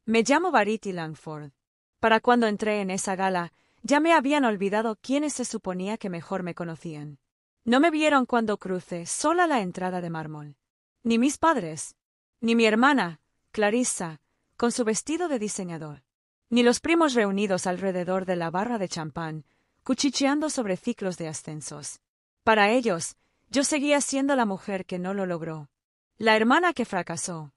Me llamo Verity Langford. Para cuando entré en esa gala, ya me habían olvidado quiénes se suponía que mejor me conocían. No me vieron cuando crucé sola la entrada de mármol. Ni mis padres. Ni mi hermana, Clarissa, con su vestido de diseñador. Ni los primos reunidos alrededor de la barra de champán, cuchicheando sobre ciclos de ascensos. Para ellos, yo seguía siendo la mujer que no lo logró. La hermana que fracasó.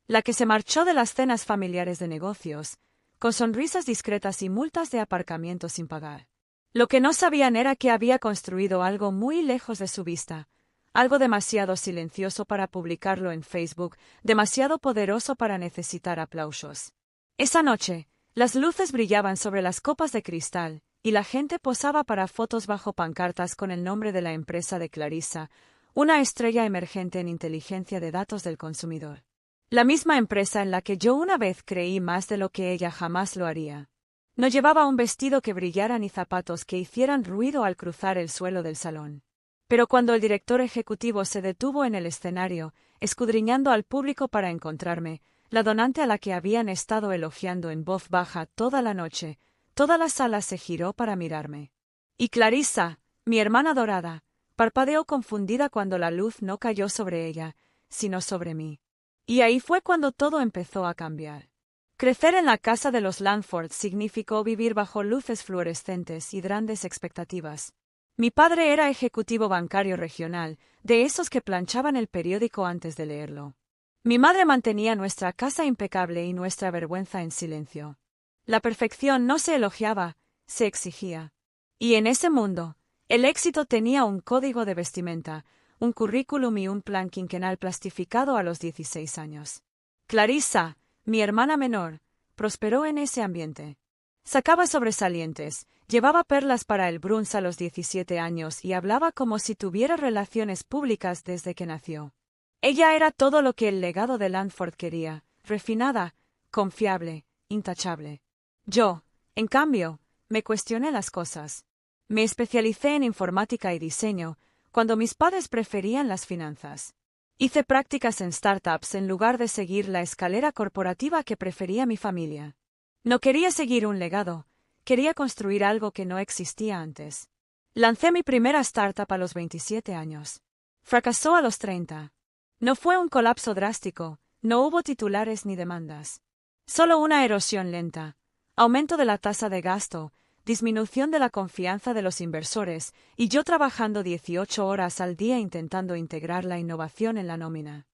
La que se marchó de las cenas familiares de negocios, con sonrisas discretas y multas de aparcamiento sin pagar. Lo que no sabían era que había construido algo muy lejos de su vista, algo demasiado silencioso para publicarlo en Facebook, demasiado poderoso para necesitar aplausos. Esa noche, las luces brillaban sobre las copas de cristal, y la gente posaba para fotos bajo pancartas con el nombre de la empresa de Clarissa, una estrella emergente en inteligencia de datos del consumidor. La misma empresa en la que yo una vez creí más de lo que ella jamás lo haría. No llevaba un vestido que brillara ni zapatos que hicieran ruido al cruzar el suelo del salón. Pero cuando el director ejecutivo se detuvo en el escenario, escudriñando al público para encontrarme, la donante a la que habían estado elogiando en voz baja toda la noche, toda la sala se giró para mirarme. Y Clarissa, mi hermana dorada, parpadeó confundida cuando la luz no cayó sobre ella, sino sobre mí. Y ahí fue cuando todo empezó a cambiar. Crecer en la casa de los Langford significó vivir bajo luces fluorescentes y grandes expectativas. Mi padre era ejecutivo bancario regional, de esos que planchaban el periódico antes de leerlo. Mi madre mantenía nuestra casa impecable y nuestra vergüenza en silencio. La perfección no se elogiaba, se exigía. Y en ese mundo, el éxito tenía un código de vestimenta, un currículum y un plan quinquenal plastificado a los 16 años. Clarissa, mi hermana menor, prosperó en ese ambiente. Sacaba sobresalientes, llevaba perlas para el Bruns a los 17 años y hablaba como si tuviera relaciones públicas desde que nació. Ella era todo lo que el legado de Langford quería, refinada, confiable, intachable. Yo, en cambio, me cuestioné las cosas. Me especialicé en informática y diseño, cuando mis padres preferían las finanzas. Hice prácticas en startups en lugar de seguir la escalera corporativa que prefería mi familia. No quería seguir un legado, quería construir algo que no existía antes. Lancé mi primera startup a los 27 años. Fracasó a los 30. No fue un colapso drástico, no hubo titulares ni demandas. Solo una erosión lenta, aumento de la tasa de gasto, disminución de la confianza de los inversores, y yo trabajando 18 horas al día intentando integrar la innovación en la nómina.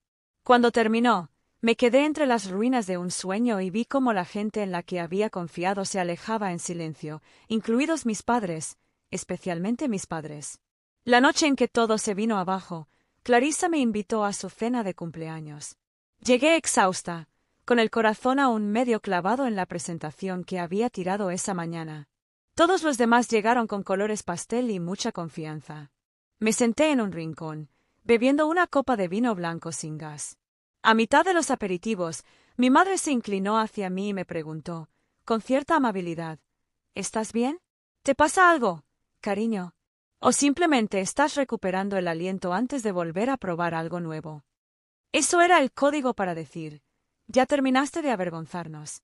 Cuando terminó, me quedé entre las ruinas de un sueño y vi cómo la gente en la que había confiado se alejaba en silencio, incluidos mis padres, especialmente mis padres. La noche en que todo se vino abajo, Clarissa me invitó a su cena de cumpleaños. Llegué exhausta, con el corazón aún medio clavado en la presentación que había tirado esa mañana. Todos los demás llegaron con colores pastel y mucha confianza. Me senté en un rincón, bebiendo una copa de vino blanco sin gas. A mitad de los aperitivos, mi madre se inclinó hacia mí y me preguntó, con cierta amabilidad, ¿estás bien? ¿Te pasa algo, cariño? ¿O simplemente estás recuperando el aliento antes de volver a probar algo nuevo? Eso era el código para decir, ya terminaste de avergonzarnos.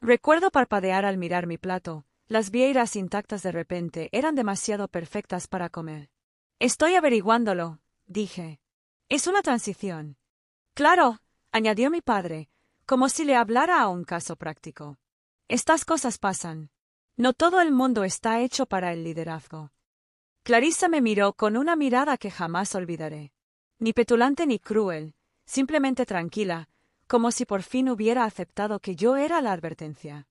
Recuerdo parpadear al mirar mi plato. Las vieiras intactas de repente eran demasiado perfectas para comer. Estoy averiguándolo, dije. Es una transición. Claro, añadió mi padre, como si le hablara a un caso práctico. Estas cosas pasan. No todo el mundo está hecho para el liderazgo. Clarissa me miró con una mirada que jamás olvidaré. Ni petulante ni cruel, simplemente tranquila, como si por fin hubiera aceptado que yo era la advertencia.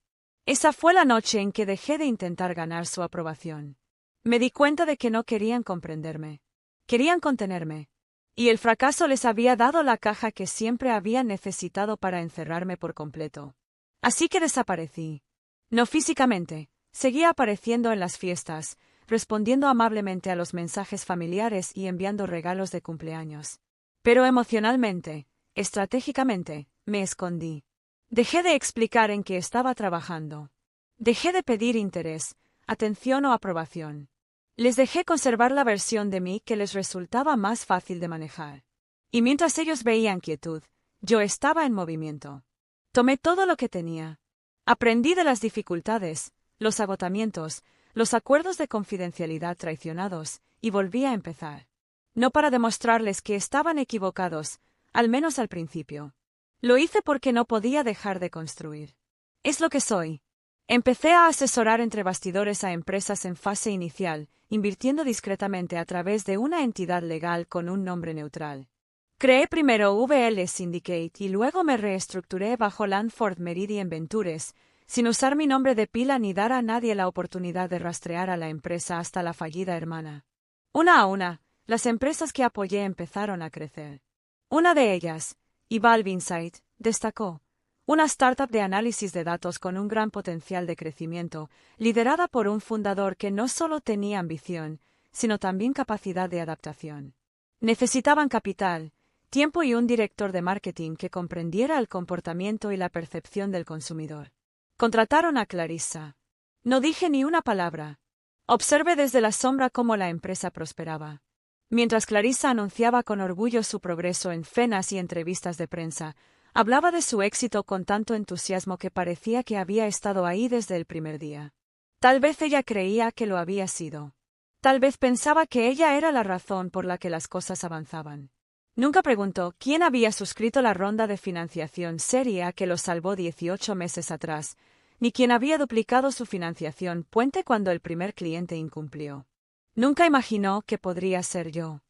Esa fue la noche en que dejé de intentar ganar su aprobación. Me di cuenta de que no querían comprenderme. Querían contenerme. Y el fracaso les había dado la caja que siempre había necesitado para encerrarme por completo. Así que desaparecí. No físicamente, seguía apareciendo en las fiestas, respondiendo amablemente a los mensajes familiares y enviando regalos de cumpleaños. Pero emocionalmente, estratégicamente, me escondí. Dejé de explicar en qué estaba trabajando. Dejé de pedir interés, atención o aprobación. Les dejé conservar la versión de mí que les resultaba más fácil de manejar. Y mientras ellos veían quietud, yo estaba en movimiento. Tomé todo lo que tenía. Aprendí de las dificultades, los agotamientos, los acuerdos de confidencialidad traicionados, y volví a empezar. No para demostrarles que estaban equivocados, al menos al principio. Lo hice porque no podía dejar de construir. Es lo que soy. Empecé a asesorar entre bastidores a empresas en fase inicial, invirtiendo discretamente a través de una entidad legal con un nombre neutral. Creé primero VL Syndicate y luego me reestructuré bajo Lanford Meridian Ventures, sin usar mi nombre de pila ni dar a nadie la oportunidad de rastrear a la empresa hasta la fallida hermana. Una a una, las empresas que apoyé empezaron a crecer. Una de ellas, Evolve Insight, destacó. Una startup de análisis de datos con un gran potencial de crecimiento, liderada por un fundador que no solo tenía ambición, sino también capacidad de adaptación. Necesitaban capital, tiempo y un director de marketing que comprendiera el comportamiento y la percepción del consumidor. Contrataron a Clarissa. No dije ni una palabra. Observé desde la sombra cómo la empresa prosperaba. Mientras Clarissa anunciaba con orgullo su progreso en cenas y entrevistas de prensa, hablaba de su éxito con tanto entusiasmo que parecía que había estado ahí desde el primer día. Tal vez ella creía que lo había sido. Tal vez pensaba que ella era la razón por la que las cosas avanzaban. Nunca preguntó quién había suscrito la ronda de financiación Serie A que lo salvó 18 meses atrás, ni quién había duplicado su financiación Puente cuando el primer cliente incumplió. Nunca imaginó que podría ser yo.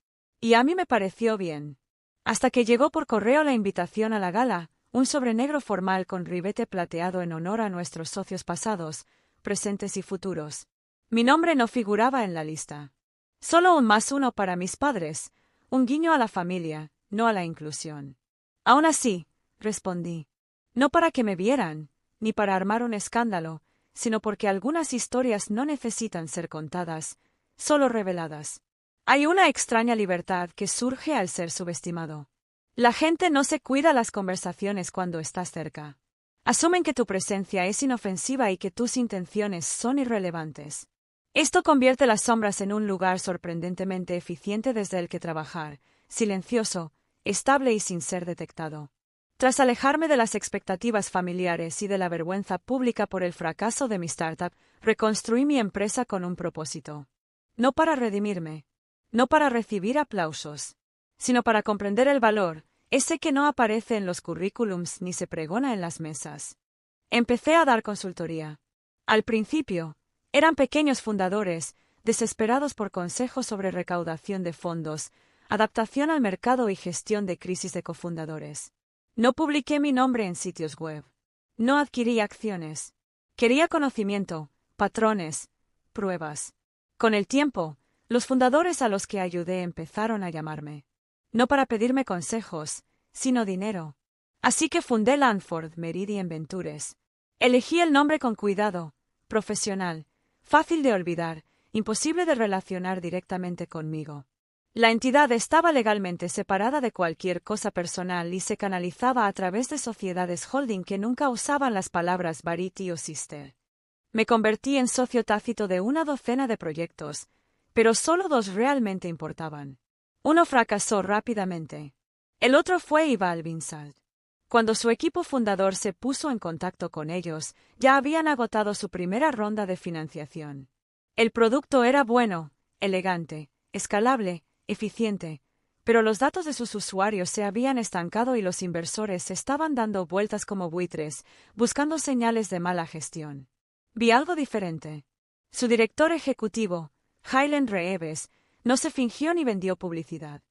Y a mí me pareció bien. Hasta que llegó por correo la invitación a la gala, un sobre negro formal con ribete plateado en honor a nuestros socios pasados, presentes y futuros. Mi nombre no figuraba en la lista. Solo un +1 para mis padres, un guiño a la familia, no a la inclusión. Aún así, respondí. No para que me vieran, ni para armar un escándalo, sino porque algunas historias no necesitan ser contadas, solo reveladas. Hay una extraña libertad que surge al ser subestimado. La gente no se cuida las conversaciones cuando estás cerca. Asumen que tu presencia es inofensiva y que tus intenciones son irrelevantes. Esto convierte las sombras en un lugar sorprendentemente eficiente desde el que trabajar, silencioso, estable y sin ser detectado. Tras alejarme de las expectativas familiares y de la vergüenza pública por el fracaso de mi startup, reconstruí mi empresa con un propósito. No para redimirme, no para recibir aplausos, sino para comprender el valor, ese que no aparece en los currículums ni se pregona en las mesas. Empecé a dar consultoría. Al principio, eran pequeños fundadores, desesperados por consejos sobre recaudación de fondos, adaptación al mercado y gestión de crisis de cofundadores. No publiqué mi nombre en sitios web. No adquirí acciones. Quería conocimiento, patrones, pruebas. Con el tiempo, los fundadores a los que ayudé empezaron a llamarme. No para pedirme consejos, sino dinero. Así que fundé Lanford Meridian Ventures. Elegí el nombre con cuidado, profesional, fácil de olvidar, imposible de relacionar directamente conmigo. La entidad estaba legalmente separada de cualquier cosa personal y se canalizaba a través de sociedades holding que nunca usaban las palabras Verity o Sister. Me convertí en socio tácito de una docena de proyectos, pero solo 2 realmente importaban. Uno fracasó rápidamente. El otro fue Evolve Insight. Cuando su equipo fundador se puso en contacto con ellos, ya habían agotado su primera ronda de financiación. El producto era bueno, elegante, escalable, eficiente, pero los datos de sus usuarios se habían estancado y los inversores estaban dando vueltas como buitres, buscando señales de mala gestión. Vi algo diferente. Su director ejecutivo, Hyland Reeves, no se fingió ni vendió publicidad.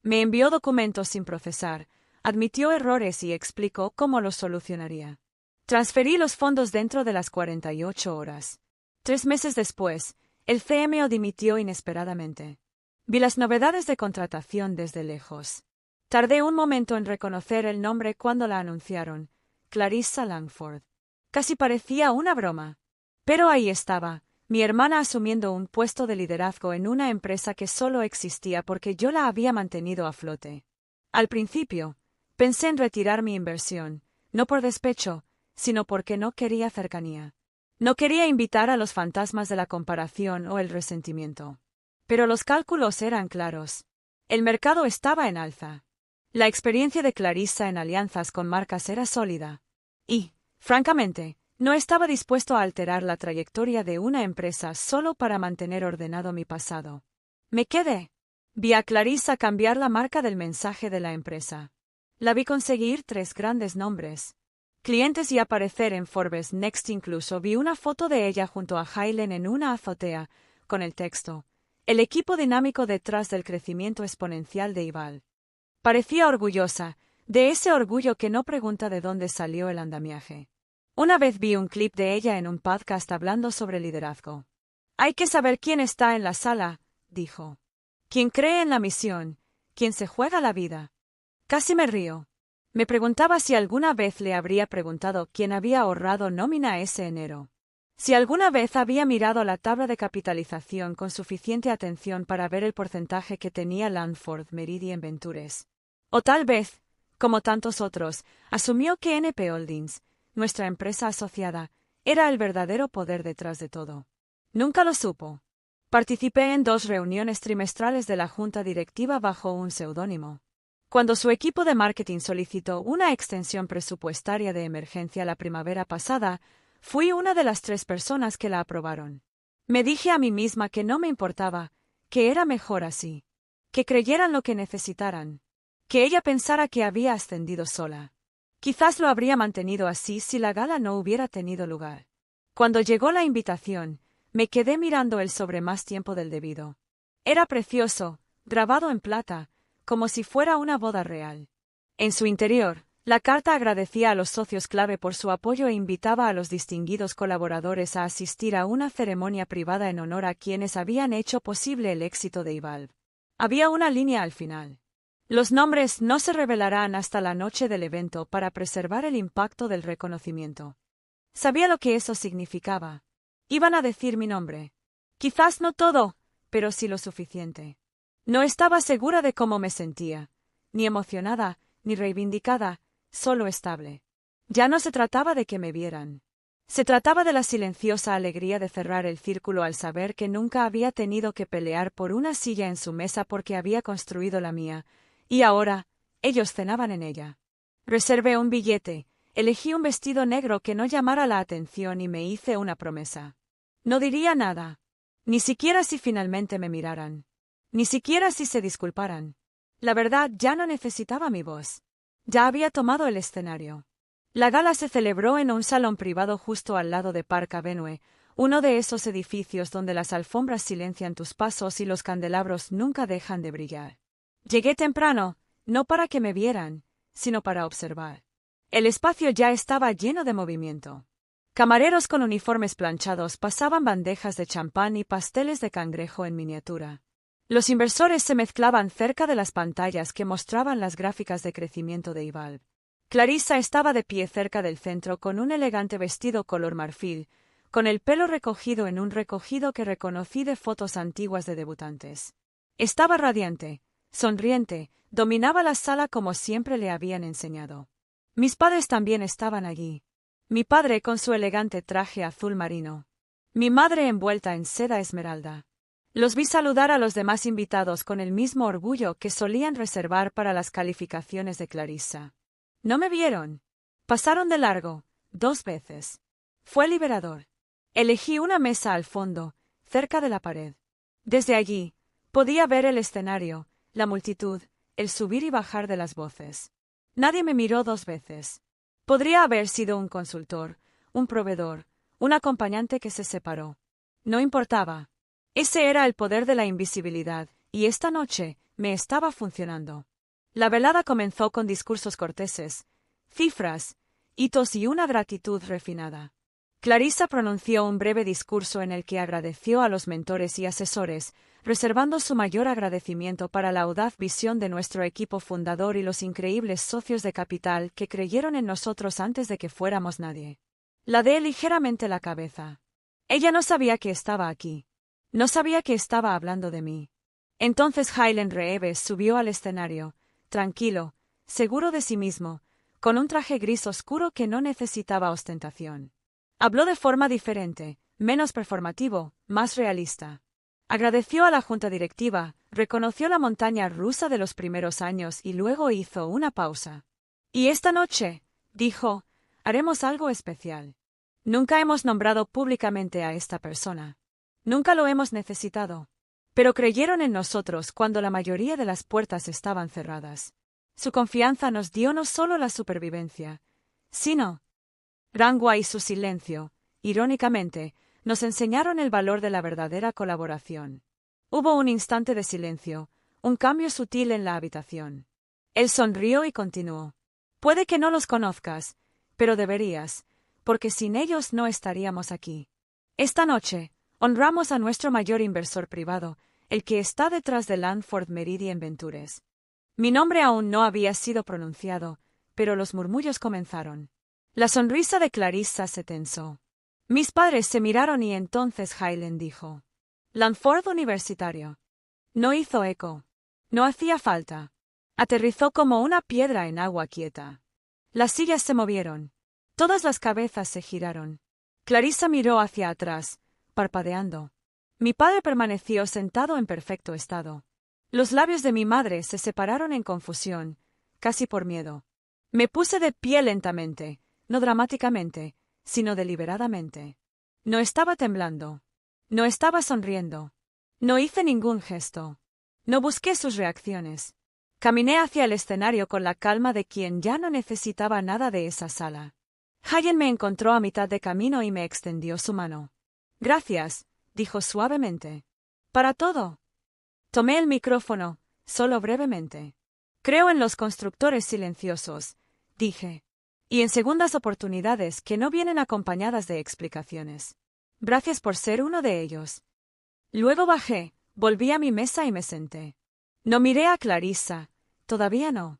Me envió documentos sin procesar, admitió errores y explicó cómo los solucionaría. Transferí los fondos dentro de las 48 horas. 3 meses después, el CMO dimitió inesperadamente. Vi las novedades de contratación desde lejos. Tardé un momento en reconocer el nombre cuando la anunciaron, Clarissa Langford. Casi parecía una broma. Pero ahí estaba, mi hermana asumiendo un puesto de liderazgo en una empresa que solo existía porque yo la había mantenido a flote. Al principio, pensé en retirar mi inversión, no por despecho, sino porque no quería cercanía. No quería invitar a los fantasmas de la comparación o el resentimiento. Pero los cálculos eran claros. El mercado estaba en alza. La experiencia de Clarissa en alianzas con marcas era sólida. Y, francamente, no estaba dispuesto a alterar la trayectoria de una empresa solo para mantener ordenado mi pasado. Me quedé. Vi a Clarissa cambiar la marca del mensaje de la empresa. La vi conseguir 3 grandes nombres. Clientes y aparecer en Forbes Next. Incluso vi una foto de ella junto a Hailen en una azotea, con el texto: el equipo dinámico detrás del crecimiento exponencial de Ival. Parecía orgullosa, de ese orgullo que no pregunta de dónde salió el andamiaje. Una vez vi un clip de ella en un podcast hablando sobre liderazgo. Hay que saber quién está en la sala, dijo. Quien cree en la misión, quien se juega la vida. Casi me río. Me preguntaba si alguna vez le habría preguntado quién había ahorrado nómina ese enero. Si alguna vez había mirado la tabla de capitalización con suficiente atención para ver el porcentaje que tenía Landford Meridian Ventures. O tal vez, como tantos otros, asumió que NP Holdings, nuestra empresa asociada, era el verdadero poder detrás de todo. Nunca lo supo. Participé en 2 reuniones trimestrales de la junta directiva bajo un seudónimo. Cuando su equipo de marketing solicitó una extensión presupuestaria de emergencia la primavera pasada, fui una de las 3 personas que la aprobaron. Me dije a mí misma que no me importaba, que era mejor así. Que creyeran lo que necesitaran. Que ella pensara que había ascendido sola. Quizás lo habría mantenido así si la gala no hubiera tenido lugar. Cuando llegó la invitación, me quedé mirando el sobre más tiempo del debido. Era precioso, grabado en plata, como si fuera una boda real. En su interior, la carta agradecía a los socios clave por su apoyo e invitaba a los distinguidos colaboradores a asistir a una ceremonia privada en honor a quienes habían hecho posible el éxito de Ival. Había una línea al final. Los nombres no se revelarán hasta la noche del evento para preservar el impacto del reconocimiento. Sabía lo que eso significaba. Iban a decir mi nombre. Quizás no todo, pero sí lo suficiente. No estaba segura de cómo me sentía, ni emocionada, ni reivindicada, solo estable. Ya no se trataba de que me vieran. Se trataba de la silenciosa alegría de cerrar el círculo al saber que nunca había tenido que pelear por una silla en su mesa porque había construido la mía, y ahora, ellos cenaban en ella. Reservé un billete, elegí un vestido negro que no llamara la atención y me hice una promesa. No diría nada. Ni siquiera si finalmente me miraran. Ni siquiera si se disculparan. La verdad, ya no necesitaba mi voz. Ya había tomado el escenario. La gala se celebró en un salón privado justo al lado de Park Avenue, uno de esos edificios donde las alfombras silencian tus pasos y los candelabros nunca dejan de brillar. Llegué temprano, no para que me vieran, sino para observar. El espacio ya estaba lleno de movimiento. Camareros con uniformes planchados pasaban bandejas de champán y pasteles de cangrejo en miniatura. Los inversores se mezclaban cerca de las pantallas que mostraban las gráficas de crecimiento de Ival. Clarissa estaba de pie cerca del centro con un elegante vestido color marfil, con el pelo recogido en un recogido que reconocí de fotos antiguas de debutantes. Estaba radiante, sonriente, dominaba la sala como siempre le habían enseñado. Mis padres también estaban allí. Mi padre con su elegante traje azul marino. Mi madre envuelta en seda esmeralda. Los vi saludar a los demás invitados con el mismo orgullo que solían reservar para las calificaciones de Clarissa. No me vieron. Pasaron de largo, 2 veces. Fue liberador. Elegí una mesa al fondo, cerca de la pared. Desde allí, podía ver el escenario, la multitud, el subir y bajar de las voces. Nadie me miró 2 veces. Podría haber sido un consultor, un proveedor, un acompañante que se separó. No importaba. Ese era el poder de la invisibilidad, y esta noche me estaba funcionando. La velada comenzó con discursos corteses, cifras, hitos y una gratitud refinada. Clarissa pronunció un breve discurso en el que agradeció a los mentores y asesores, reservando su mayor agradecimiento para la audaz visión de nuestro equipo fundador y los increíbles socios de capital que creyeron en nosotros antes de que fuéramos nadie. Ladeé ligeramente la cabeza. Ella no sabía que estaba aquí. No sabía que estaba hablando de mí. Entonces Hailen Reeves subió al escenario, tranquilo, seguro de sí mismo, con un traje gris oscuro que no necesitaba ostentación. Habló de forma diferente, menos performativo, más realista. Agradeció a la junta directiva, reconoció la montaña rusa de los primeros años y luego hizo una pausa. Y esta noche, dijo, Haremos algo especial. Nunca hemos nombrado públicamente a esta persona. Nunca lo hemos necesitado. Pero creyeron en nosotros cuando la mayoría de las puertas estaban cerradas. Su confianza nos dio no solo la supervivencia, sino Rangwa y su silencio, irónicamente, nos enseñaron el valor de la verdadera colaboración. Hubo un instante de silencio, un cambio sutil en la habitación. Él sonrió y continuó. Puede que no los conozcas, pero deberías, porque sin ellos no estaríamos aquí. Esta noche, honramos a nuestro mayor inversor privado, el que está detrás de Landford Meridian Ventures. Mi nombre aún no había sido pronunciado, pero los murmullos comenzaron. La sonrisa de Clarissa se tensó. Mis padres se miraron y entonces Highland dijo: Landford Universitario. No hizo eco. No hacía falta. Aterrizó como una piedra en agua quieta. Las sillas se movieron. Todas las cabezas se giraron. Clarissa miró hacia atrás, parpadeando. Mi padre permaneció sentado en perfecto estado. Los labios de mi madre se separaron en confusión, casi por miedo. Me puse de pie lentamente, no dramáticamente, sino deliberadamente. No estaba temblando. No estaba sonriendo. No hice ningún gesto. No busqué sus reacciones. Caminé hacia el escenario con la calma de quien ya no necesitaba nada de esa sala. Hayen me encontró a mitad de camino y me extendió su mano. Gracias, dijo suavemente. Para todo. Tomé el micrófono, solo brevemente. Creo en los constructores silenciosos, dije. Y en segundas oportunidades que no vienen acompañadas de explicaciones. Gracias por ser uno de ellos. Luego bajé, volví a mi mesa y me senté. No miré a Clarissa, todavía no.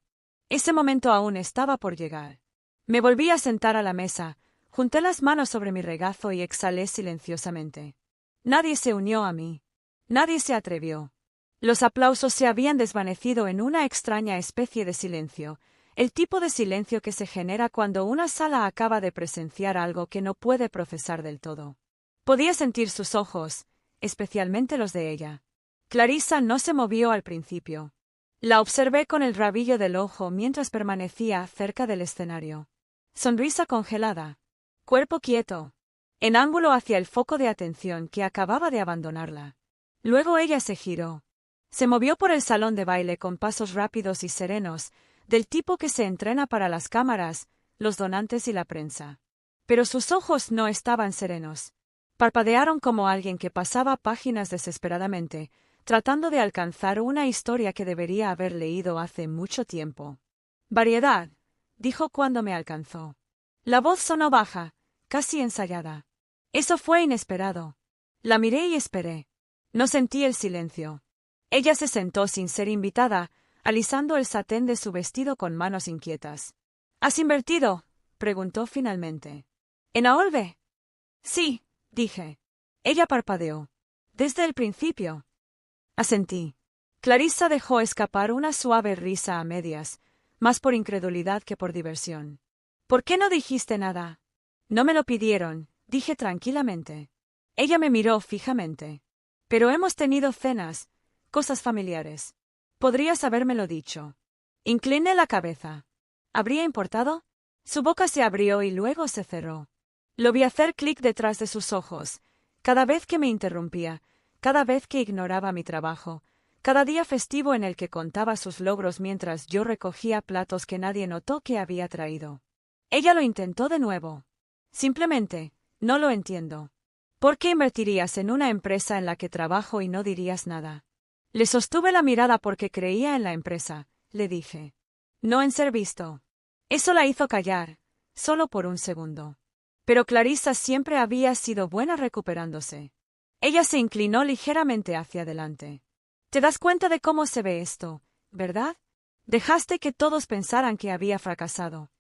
Ese momento aún estaba por llegar. Me volví a sentar a la mesa, junté las manos sobre mi regazo y exhalé silenciosamente. Nadie se unió a mí. Nadie se atrevió. Los aplausos se habían desvanecido en una extraña especie de silencio, el tipo de silencio que se genera cuando una sala acaba de presenciar algo que no puede procesar del todo. Podía sentir sus ojos, especialmente los de ella. Clarissa no se movió al principio. La observé con el rabillo del ojo mientras permanecía cerca del escenario. Sonrisa congelada. Cuerpo quieto. En ángulo hacia el foco de atención que acababa de abandonarla. Luego ella se giró. Se movió por el salón de baile con pasos rápidos y serenos, del tipo que se entrena para las cámaras, los donantes y la prensa. Pero sus ojos no estaban serenos. Parpadearon como alguien que pasaba páginas desesperadamente, tratando de alcanzar una historia que debería haber leído hace mucho tiempo. Variedad, dijo cuando me alcanzó. La voz sonó baja, casi ensayada. Eso fue inesperado. La miré y esperé. No sentí el silencio. Ella se sentó sin ser invitada, alisando el satén de su vestido con manos inquietas. ¿Has invertido?, preguntó finalmente. ¿En Aolve? Sí, dije. Ella parpadeó. Desde el principio. Asentí. Clarissa dejó escapar una suave risa a medias, más por incredulidad que por diversión. ¿Por qué no dijiste nada? No me lo pidieron, dije tranquilamente. Ella me miró fijamente. Pero hemos tenido cenas, cosas familiares. Podrías habérmelo dicho. Incliné la cabeza. ¿Habría importado? Su boca se abrió y luego se cerró. Lo vi hacer clic detrás de sus ojos, cada vez que me interrumpía, cada vez que ignoraba mi trabajo, cada día festivo en el que contaba sus logros mientras yo recogía platos que nadie notó que había traído. Ella lo intentó de nuevo. Simplemente, no lo entiendo. ¿Por qué invertirías en una empresa en la que trabajo y no dirías nada? Le sostuve la mirada porque creía en la empresa, le dije. No en ser visto. Eso la hizo callar, solo por un segundo. Pero Clarissa siempre había sido buena recuperándose. Ella se inclinó ligeramente hacia adelante. ¿Te das cuenta de cómo se ve esto, verdad? Dejaste que todos pensaran que había fracasado.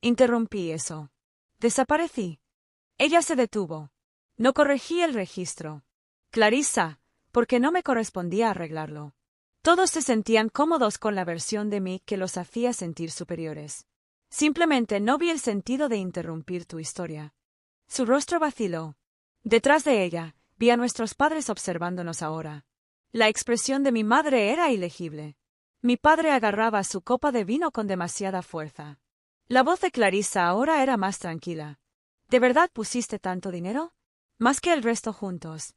Interrumpí eso. Desaparecí. Ella se detuvo. No corregí el registro. Clarissa, porque no me correspondía arreglarlo. Todos se sentían cómodos con la versión de mí que los hacía sentir superiores. Simplemente no vi el sentido de interrumpir tu historia. Su rostro vaciló. Detrás de ella, vi a nuestros padres observándonos ahora. La expresión de mi madre era ilegible. Mi padre agarraba su copa de vino con demasiada fuerza. La voz de Clarissa ahora era más tranquila. ¿De verdad pusiste tanto dinero? Más que el resto juntos.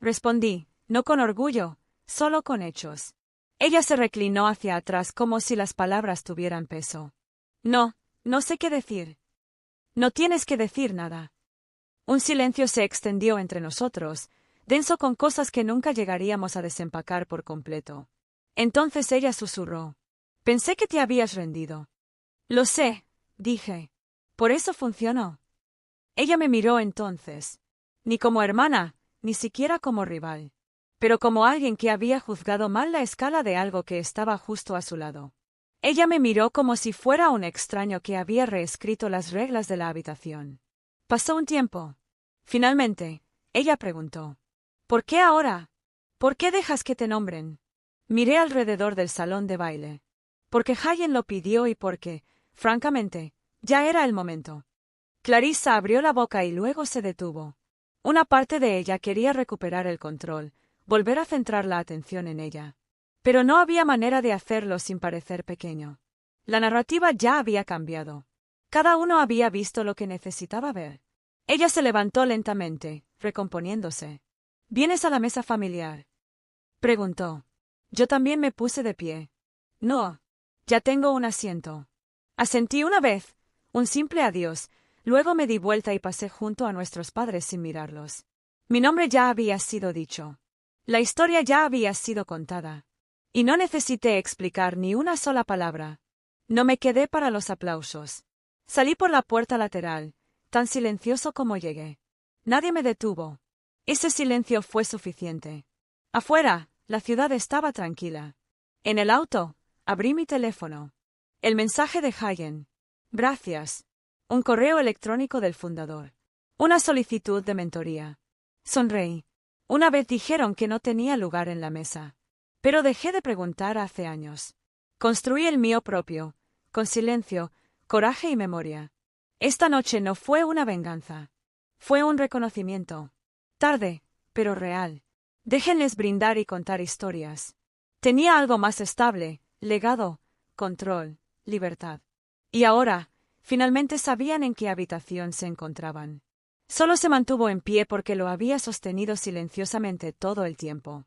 Respondí, no con orgullo, solo con hechos. Ella se reclinó hacia atrás como si las palabras tuvieran peso. No sé qué decir. No tienes que decir nada. Un silencio se extendió entre nosotros, denso con cosas que nunca llegaríamos a desempacar por completo. Entonces ella susurró. Pensé que te habías rendido. Lo sé, dije. Por eso funcionó. Ella me miró entonces. Ni como hermana, ni siquiera como rival. Pero como alguien que había juzgado mal la escala de algo que estaba justo a su lado. Ella me miró como si fuera un extraño que había reescrito las reglas de la habitación. Pasó un tiempo. Finalmente, ella preguntó. ¿Por qué ahora? ¿Por qué dejas que te nombren? Miré alrededor del salón de baile. Porque Hayen lo pidió y porque, francamente, ya era el momento. Clarissa abrió la boca y luego se detuvo. Una parte de ella quería recuperar el control, volver a centrar la atención en ella. Pero no había manera de hacerlo sin parecer pequeño. La narrativa ya había cambiado. Cada uno había visto lo que necesitaba ver. Ella se levantó lentamente, recomponiéndose. ¿Vienes a la mesa familiar? Preguntó. Yo también me puse de pie. No. Ya tengo un asiento. Asentí una vez, un simple adiós, luego me di vuelta y pasé junto a nuestros padres sin mirarlos. Mi nombre ya había sido dicho. La historia ya había sido contada. Y no necesité explicar ni una sola palabra. No me quedé para los aplausos. Salí por la puerta lateral, tan silencioso como llegué. Nadie me detuvo. Ese silencio fue suficiente. Afuera, la ciudad estaba tranquila. En el auto, abrí mi teléfono. El mensaje de Hayen. Gracias. Un correo electrónico del fundador. Una solicitud de mentoría. Sonreí. Una vez dijeron que no tenía lugar en la mesa. Pero dejé de preguntar hace años. Construí el mío propio, con silencio, coraje y memoria. Esta noche no fue una venganza. Fue un reconocimiento. Tarde, pero real. Déjenles brindar y contar historias. Tenía algo más estable, legado, control, libertad. Y ahora, finalmente sabían en qué habitación se encontraban. Solo se mantuvo en pie porque lo había sostenido silenciosamente todo el tiempo.